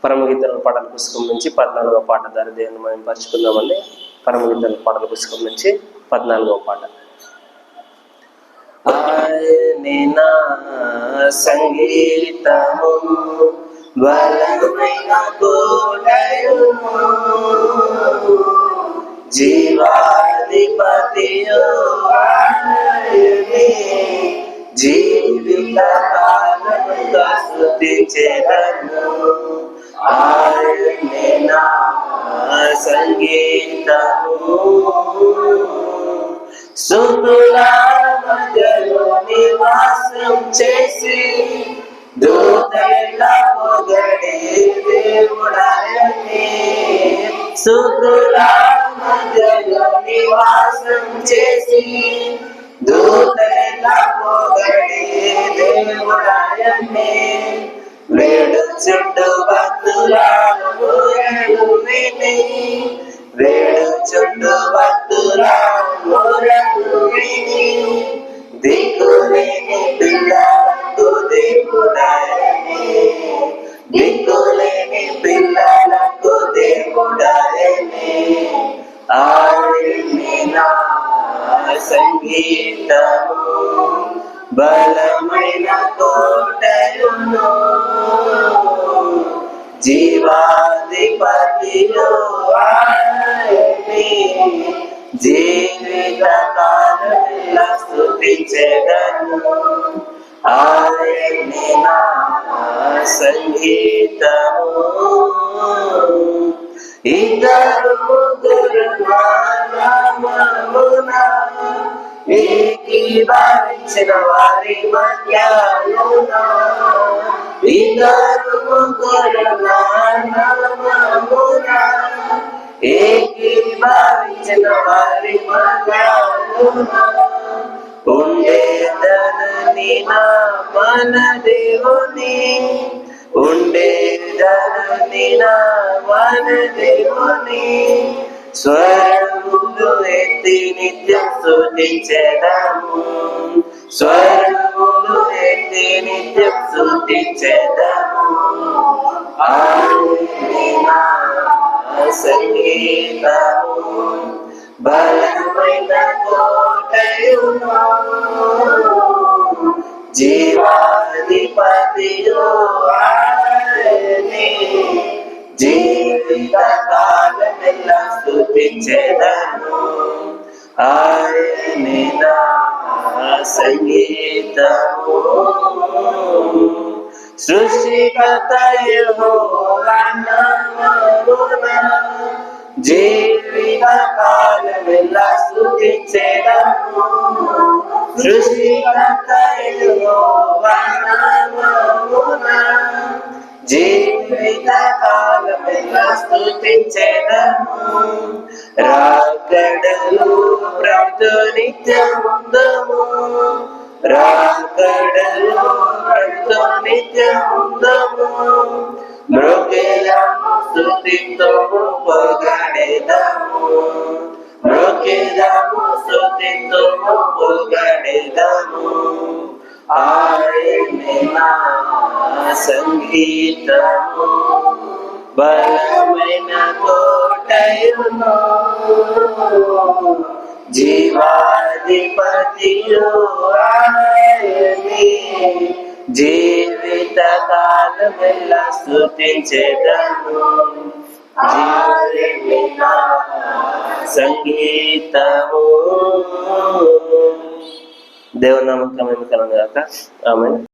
పరమగీతాల పాటల పుస్తకం నుంచి 14వ పాట ద్వారా దేవుని మనం పరుచుకుందామండి. పరమగీతాల పాటల పుస్తకం నుంచి 14వ పాట. ఆయనే నా సంగీతము బలమైన కోటయును, జీవాధిపతియు ఆయనే, జీవిత కాలముగా స్తుతించెదను. ఆయనే నా సంగీతము, స్తుతుల మధ్యలో నివాసం చేసి దూతల పొగడే దేవుడాయనే. స్తుతుల మధ్యలో నివాసం చేసి దూతల పొగడే దేవుడాయనే. వేడు చుట్టూ భక్తుల మొరలు విని, వేడు చుట్టూ భక్తుల మొరలు విని, దిక్కులేని పిల్లలకు దేవుడాయనే, దిక్కులేని పిల్లలకు దేవుడాయనే. ఆయనే నా సంగీతము బలమైన కోటయును, జీవాధిపతియు ఆయనే, జీవిత కాలముగా స్తుతించెదను. ఆయనే నా సంగీతము. ఇద్దరు ముగ్గురు నామమున ఏకీభవించిన వారి మధ్యలోన, ఇద్దరు ముగ్గురు నామమున ఏకీభవించిన వారి మధ్యలోన, ఉండేదనని నా మన దేవుని, ఉండేదనని నా మన దేవుని. స్వరములు ఎత్తి నిత్యం స్తుతించెదము, స్వరములు ఎత్తి నిత్యం స్తుతించెదము. ఆయనే నా సంగీతము బలమైన కోటయును, జీవాధిపతియు ఆయనే, జీవిత కాలమెల్లా స్తుతించెదను. ఆయనే నా సంగీతము. సృష్టికర్త యెహోవా నామమున జీవిత కాలమెల్లా స్తుతించెదను. సృష్టికర్త యెహోవా నామమున జీవిత కాలమెల్లా స్తుతించెదను. రాకడలో ప్రభుతో నిత్యముందుము, రాకడలో ప్రభుతో నిత్యముందుము. మ్రొక్కెదము స్తుతితో పొగడెదము, మ్రొక్కెదము స్తుతితో పొగడెదము. ఆయనే నా సంగీతము బలమైన కోటయును, జీవాధిపతియు ఆయనే, జీవిత కాలమెల్లా స్తుతించెదను. ఆయనే నా సంగీతము. దేవుని నామమున మహిమ కలుగును గాక. ఆమేన్.